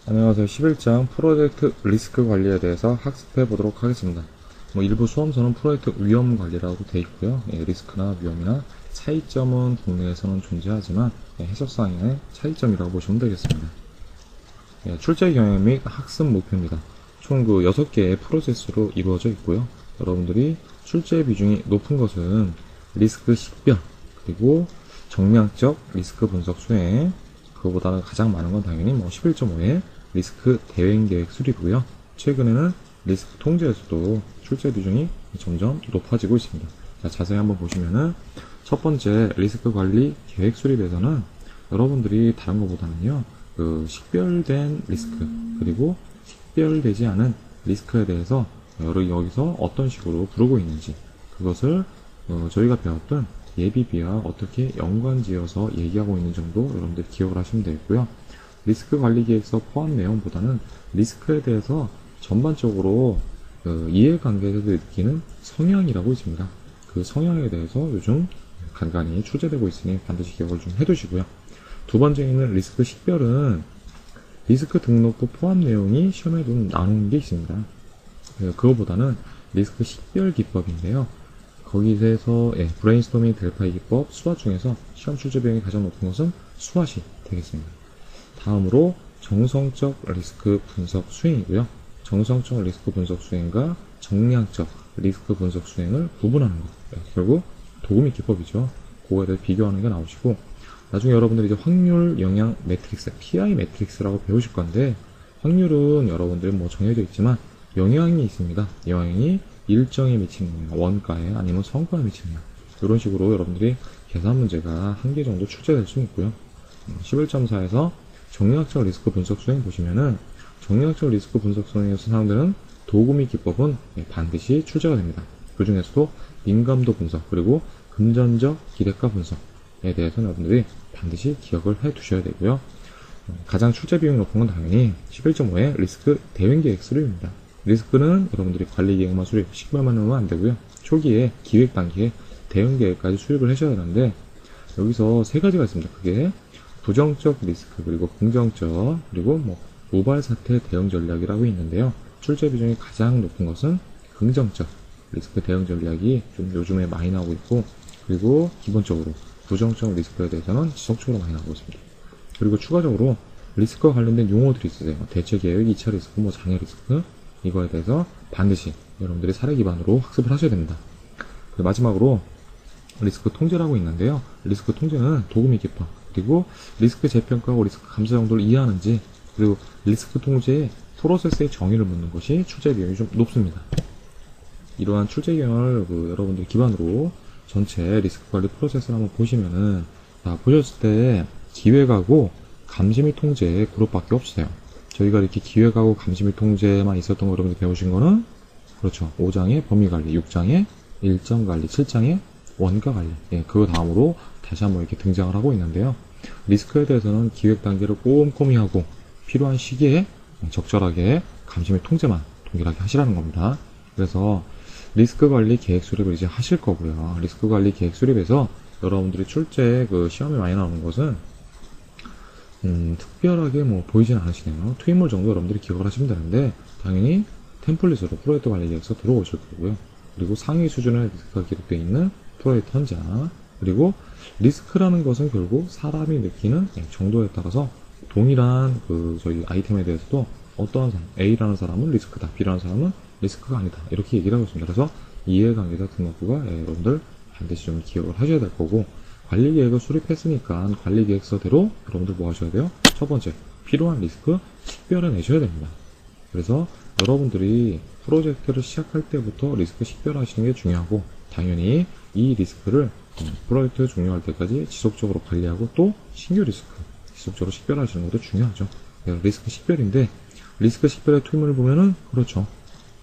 안녕하세요. 11장 프로젝트 리스크 관리에 대해서 학습해 보도록 하겠습니다. 일부 수험서는 프로젝트 위험 관리라고 되어 있고요. 리스크나 위험이나 차이점은 국내에서는 존재하지만 해석상의 차이점이라고 보시면 되겠습니다. 출제 경영 및 학습 목표입니다. 총 6개의 프로세스로 이루어져 있고요. 여러분들이 출제 비중이 높은 것은 리스크 식별, 그리고 정량적 리스크 분석 수행, 그거보다는 가장 많은 건 당연히 11.5의 리스크 대응 계획 수립이고요. 최근에는 리스크 통제에서도 출제 비중이 점점 높아지고 있습니다. 자, 자세히 한번 보시면은 첫 번째 리스크 관리 계획 수립에서는 여러분들이 다른 것보다는요, 식별된 리스크, 그리고 식별되지 않은 리스크에 대해서 여기서 어떤 식으로 부르고 있는지, 그것을 저희가 배웠던 예비비와 어떻게 연관지어서 얘기하고 있는 정도 여러분들 기억을 하시면 되겠고요. 리스크 관리 계획서 포함 내용보다는 리스크에 대해서 전반적으로 이해관계에서 느끼는 성향이라고 있습니다. 그 성향에 대해서 요즘 간간히 출제되고 있으니 반드시 기억을 좀 해두시고요. 두 번째는 리스크 식별은 리스크 등록부 포함 내용이 시험에 좀 나오는 게 있습니다. 그거보다는 리스크 식별 기법인데요. 거기에서 브레인스토밍 델파이 기법, 수화 중에서 시험 출제 비용이 가장 높은 것은 수화시 되겠습니다. 다음으로 정성적 리스크 분석 수행이고요. 정성적 리스크 분석 수행과 정량적 리스크 분석 수행을 구분하는 것. 결국 도구미 기법이죠. 그거에 대해 비교하는 게 나오시고, 나중에 여러분들이 이제 확률 영향 매트릭스, PI 매트릭스라고 배우실 건데, 확률은 여러분들 정해져 있지만 영향이 있습니다. 영향이 일정에 미치는 거예요. 원가에 아니면 성과에 미치는 거예요. 이런 식으로 여러분들이 계산 문제가 한 개 정도 출제될 수 있고요. 11.4에서 정량적 리스크 분석 수행 보시면은 정량적 리스크 분석 수행에서 사용되는 도구 및 기법은 반드시 출제가 됩니다. 그 중에서도 민감도 분석, 그리고 금전적 기대가 분석에 대해서는 여러분들이 반드시 기억을 해 두셔야 되고요. 가장 출제 비용이 높은 건 당연히 11.5의 리스크 대응 계획 수립입니다. 리스크는 여러분들이 관리 계획만 수립, 식별만 하면 안 되고요. 초기에 기획 단계에 대응 계획까지 수립을 하셔야 되는데, 여기서 세 가지가 있습니다. 그게 부정적 리스크, 그리고 긍정적, 그리고 우발 사태 대응 전략이라고 있는데요. 출제 비중이 가장 높은 것은 긍정적 리스크 대응 전략이 좀 요즘에 많이 나오고 있고, 그리고 기본적으로 부정적 리스크에 대해서는 지속적으로 많이 나오고 있습니다. 그리고 추가적으로 리스크와 관련된 용어들이 있으세요. 대체 계획, 2차 리스크, 장애 리스크, 이거에 대해서 반드시 여러분들이 사례 기반으로 학습을 하셔야 됩니다. 마지막으로 리스크 통제라고 있는데요. 리스크 통제는 도구 및 기법, 그리고 리스크 재평가하고 리스크 감사 정도를 이해하는지, 그리고 리스크 통제의 프로세스의 정의를 묻는 것이 출제 비용이 좀 높습니다. 이러한 출제 경향을 여러분들 기반으로 전체 리스크 관리 프로세스를 한번 보시면은, 보셨을 때 기획하고 감시 및 통제 그룹밖에 없어요. 저희가 이렇게 기획하고 감시 및 통제만 있었던 거 여러분들 배우신 거는, 그렇죠, 5장의 범위 관리, 6장의 일정 관리, 7장의 원가 관리, 그 다음으로 다시 한번 이렇게 등장을 하고 있는데요. 리스크에 대해서는 기획 단계를 꼼꼼히 하고 필요한 시기에 적절하게 감시 및 통제만 동일하게 하시라는 겁니다. 그래서 리스크 관리 계획 수립을 이제 하실 거고요. 리스크 관리 계획 수립에서 여러분들이 출제 시험에 많이 나오는 것은 특별하게 보이진 않으시네요. 투입물 정도 여러분들이 기억을 하시면 되는데, 당연히 템플릿으로 프로젝트 관리 계획서 들어오실 거고요. 그리고 상위 수준의 리스크가 기록되어 있는 프로젝트 현장, 그리고 리스크라는 것은 결국 사람이 느끼는 정도에 따라서 동일한 저희 아이템에 대해서도 어떠한 사람, A라는 사람은 리스크다, B라는 사람은 리스크가 아니다, 이렇게 얘기를 하고 있습니다. 그래서 이해관계자 등록부가 여러분들 반드시 좀 기억을 하셔야 될 거고, 관리 계획을 수립했으니까 관리 계획서대로 여러분들 뭐 하셔야 돼요? 첫 번째, 필요한 리스크 식별해 내셔야 됩니다. 그래서 여러분들이 프로젝트를 시작할 때부터 리스크 식별하시는 게 중요하고, 당연히 이 리스크를 프로젝트 종료할 때까지 지속적으로 관리하고, 또 신규 리스크 지속적으로 식별하시는 것도 중요하죠. 리스크 식별인데, 리스크 식별의 투입물을 보면은, 그렇죠,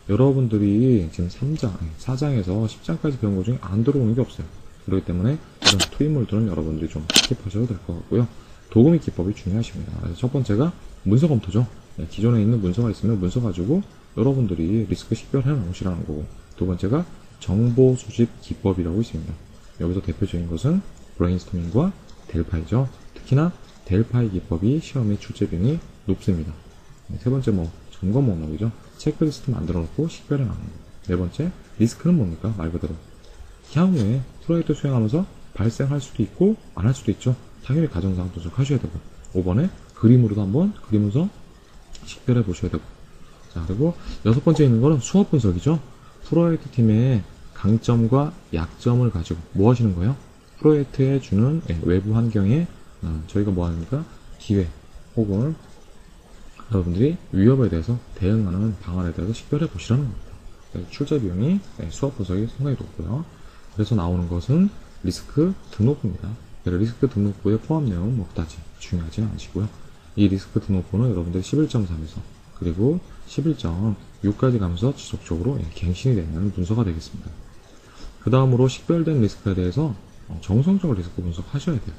여러분들이 지금 3장, 4장에서 10장까지 배운 것 중에 안 들어오는 게 없어요. 그렇기 때문에 이런 투입물들은 여러분들이 좀 스킵하셔도 될 것 같고요. 도구 및 기법이 중요하십니다. 그래서 첫 번째가 문서 검토죠. 기존에 있는 문서가 있으면 문서 가지고 여러분들이 리스크 식별해 나오시라는 거고, 두 번째가 정보 수집 기법이라고 있습니다. 여기서 대표적인 것은 브레인스토밍과 델파이죠. 특히나 델파이 기법이 시험의 출제 비용이 높습니다. 세 번째 뭐 점검 목록이죠. 체크리스트 만들어 놓고 식별해 나가는 거. 네 번째, 리스크는 뭡니까? 말 그대로 향후에 프로젝트 수행하면서 발생할 수도 있고 안 할 수도 있죠. 당연히 가정상 분석하셔야 되고. 5번에 그림으로도 한번 그리면서 식별해 보셔야 되고. 자, 그리고 여섯 번째 있는 거는 수업 분석이죠. 프로젝트 팀의 강점과 약점을 가지고 뭐 하시는 거예요? 프로젝트에 주는 외부 환경에 저희가 뭐 합니까? 기회 혹은 여러분들이 위협에 대해서 대응하는 방안에 대해서 식별해 보시라는 겁니다. 출제 비용이 수업 분석이 상당히 높고요. 그래서 나오는 것은 리스크 등록부입니다. 리스크 등록부의 포함 내용은 뭐 그다지 중요하지는 않으시고요. 이 리스크 등록부는 여러분들이 11.3에서 그리고 11.6까지 가면서 지속적으로 갱신이 되는 문서가 되겠습니다. 그 다음으로 식별된 리스크에 대해서 정성적 리스크 분석하셔야 돼요.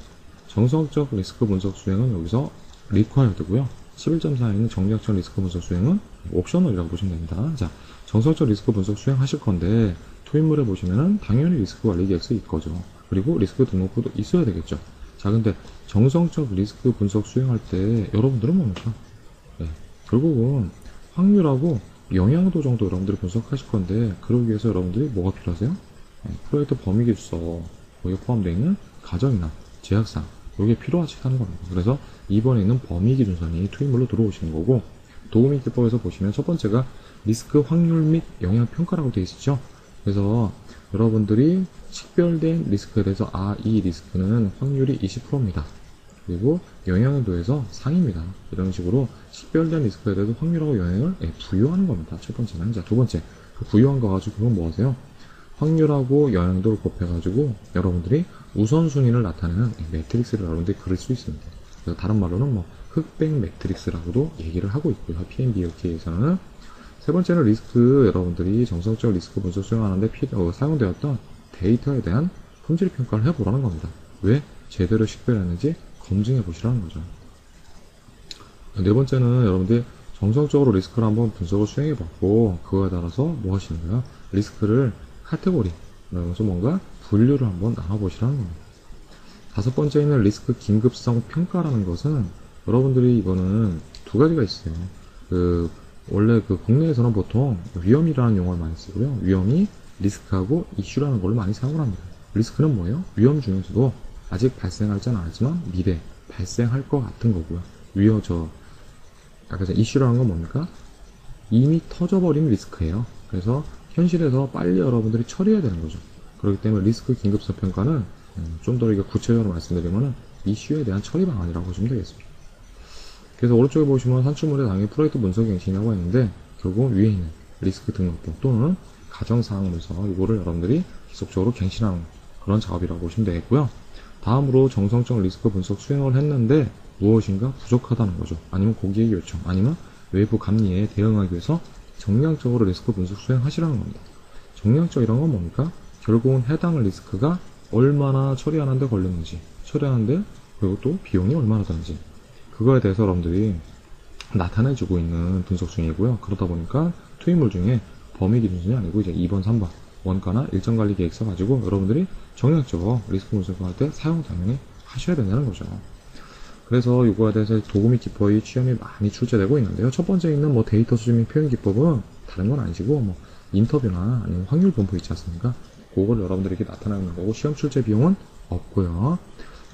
정성적 리스크 분석 수행은 여기서 리퀘어드고요. 11.4에 있는 정략적 리스크 분석 수행은 옵셔널이라고 보시면 됩니다. 자, 정성적 리스크 분석 수행하실 건데 토익물에 보시면은 당연히 리스크 관리 계획서 있거죠. 그리고 리스크 등록부도 있어야 되겠죠. 자, 근데 정성적 리스크 분석 수행할 때 여러분들은 뭡니까? 결국은 확률하고 영향도 정도 여러분들이 분석하실 건데 그러기 위해서 여러분들이 뭐가 필요하세요? 프로젝트 범위 기술서 거기에 포함되어 있는 가정이나 제약사항 이게 필요하시다는 겁니다. 그래서 이번에 있는 범위 기준선이 투입물로 들어오시는 거고 도우미 기법에서 보시면 첫 번째가 리스크 확률 및 영향 평가라고 되어 있죠. 그래서 여러분들이 식별된 리스크에 대해서 이 리스크는 확률이 20%입니다. 그리고 영향도에서 상입니다. 이런 식으로 식별된 리스크에 대해서 확률하고 영향을 부여하는 겁니다. 첫 번째는. 자, 두 번째. 그 부여한 거 가지고 그건 뭐 하세요? 확률하고 영향도를 곱해가지고 여러분들이 우선순위를 나타내는 매트릭스를 여러분들이 그릴 수 있습니다. 그래서 다른 말로는 뭐 흑백 매트릭스라고도 얘기를 하고 있고요. PMBOK에서는. 세 번째는 리스크, 여러분들이 정성적 리스크 분석 수행하는데 사용되었던 데이터에 대한 품질 평가를 해보라는 겁니다. 왜? 제대로 식별했는지 검증해 보시라는 거죠. 네 번째는 여러분들이 정성적으로 리스크를 한번 분석을 수행해 봤고 그거에 따라서 뭐 하시는 거예요? 리스크를 카테고리, 그러면서 뭔가 분류를 한번 나눠보시라는 겁니다. 다섯 번째는 리스크 긴급성 평가라는 것은 여러분들이 이거는 두 가지가 있어요. 원래 국내에서는 보통 위험이라는 용어를 많이 쓰고요. 위험이 리스크하고 이슈라는 걸 많이 사용을 합니다. 리스크는 뭐예요? 위험 중에서도 아직 발생하지는 않았지만 미래 발생할 것 같은 거고요. 아까 이슈라는 건 뭡니까? 이미 터져버린 리스크예요. 그래서 현실에서 빨리 여러분들이 처리해야 되는 거죠. 그렇기 때문에 리스크 긴급성 평가는 좀 더 구체적으로 말씀드리면 이슈에 대한 처리 방안이라고 보시면 되겠습니다. 그래서 오른쪽에 보시면 산출물에 당연히 프로젝트 분석 갱신이라고 했는데 결국 위에 있는 리스크 등록부 또는 가정사항으로서 이거를 여러분들이 지속적으로 갱신하는 그런 작업이라고 보시면 되겠고요. 다음으로 정성적 리스크 분석 수행을 했는데 무엇인가 부족하다는 거죠. 아니면 고객의 요청, 아니면 외부 감리에 대응하기 위해서 정량적으로 리스크 분석 수행하시라는 겁니다. 정량적이란 건 뭡니까? 결국은 해당 리스크가 얼마나 처리하는데 걸렸는지, 처리하는데 그리고 또 비용이 얼마나 드는지 그거에 대해서 여러분들이 나타내주고 있는 분석 중이고요. 그러다 보니까 투입물 중에 범위 기준선이 아니고 이제 2번, 3번 원가나 일정 관리 계획서 가지고 여러분들이 정략적으로 리스크 분석할 때 사용 당연히 하셔야 된다는 거죠. 그래서 이거에 대해서 도구 및 기법의 취험이 많이 출제되고 있는데요. 첫 번째 있는 뭐 데이터 수집 및 표현 기법은 다른 건 아니시고 뭐 인터뷰나 아니면 확률 분포 있지 않습니까? 그걸 여러분들에게 나타내는 거고 시험 출제 비용은 없고요.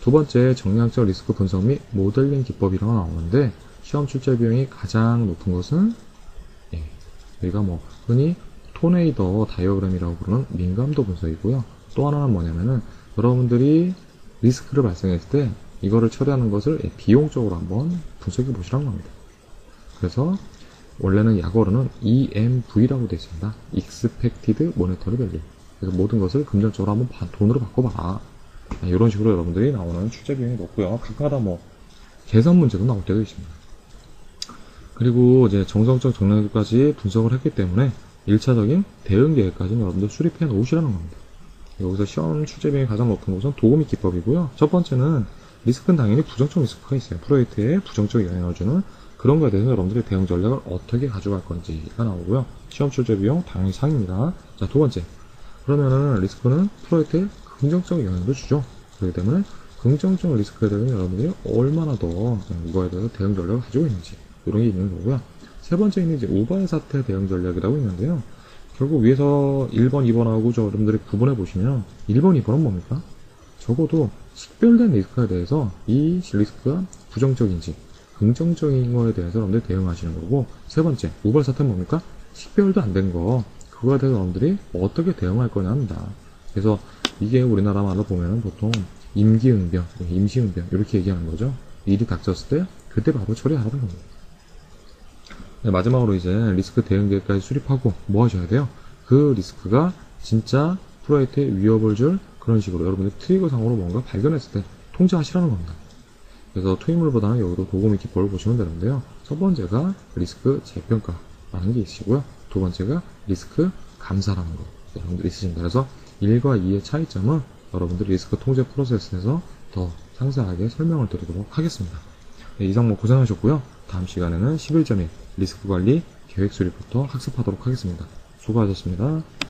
두 번째 정량적 리스크 분석 및 모델링 기법이라고 나오는데 시험 출제 비용이 가장 높은 것은 여기가 뭐 흔히 토네이더 다이어그램이라고 부르는 민감도 분석이고요. 또 하나는 뭐냐면은 여러분들이 리스크를 발생했을 때 이거를 처리하는 것을 비용적으로 한번 분석해 보시라는 겁니다. 그래서 원래는 약어로는 EMV라고 되어 있습니다. Expected Monetary Value. 그래서 모든 것을 금전적으로 한번 돈으로 바꿔봐라. 이런 식으로 여러분들이 나오는 출제 비용이 높고요. 가끔가다 뭐 계산 문제도 나올 때도 있습니다. 그리고 이제 정성적 정량까지 분석을 했기 때문에 1차적인 대응 계획까지는 여러분들 수립해 놓으시라는 겁니다. 여기서 시험 출제 비용이 가장 높은 것은 도구 및 기법이고요. 첫 번째는 리스크는 당연히 부정적 리스크가 있어요. 프로젝트에 부정적 영향을 주는 그런 거에 대해서 여러분들의 대응 전략을 어떻게 가져갈 건지가 나오고요. 시험 출제 비용 당연히 상입니다. 자, 두 번째. 그러면은 리스크는 프로젝트에 긍정적 영향도 주죠. 그렇기 때문에 긍정적 리스크에 대해서 여러분들이 얼마나 더 이거에 대해서 대응 전략을 가지고 있는지 이런 게 있는 거고요. 세 번째는 이제 우발 사태 대응 전략이라고 있는데요. 결국 위에서 1번, 2번하고 저 여러분들이 구분해 보시면 1번, 2번은 뭡니까? 적어도 식별된 리스크에 대해서 이 리스크가 부정적인지 긍정적인 거에 대해서 여러분들이 대응하시는 거고, 세 번째 우발 사태는 뭡니까? 식별도 안 된 거, 그거에 대해서 여러분들이 어떻게 대응할 거냐 합니다. 그래서 이게 우리나라 말로 보면 보통 임기응변, 임시응변 이렇게 얘기하는 거죠. 일이 닥쳤을 때 그때 바로 처리하라는 겁니다. 네, 마지막으로 이제 리스크 대응 계획까지 수립하고 뭐 하셔야 돼요? 그 리스크가 진짜 프로젝트에 위협을 줄 그런 식으로 여러분들 트리거상으로 뭔가 발견했을 때 통제하시라는 겁니다. 그래서 투입물보다는 여기도 도구미 기법을 보시면 되는데요. 첫 번째가 리스크 재평가라는 게 있으시고요. 두 번째가 리스크 감사라는 거 여러분들 있으십니다. 그래서 1과 2의 차이점은 여러분들 리스크 통제 프로세스에서 더 상세하게 설명을 드리도록 하겠습니다. 네, 이상 고생하셨고요. 다음 시간에는 11.1 리스크 관리 계획 수립부터 학습하도록 하겠습니다. 수고하셨습니다.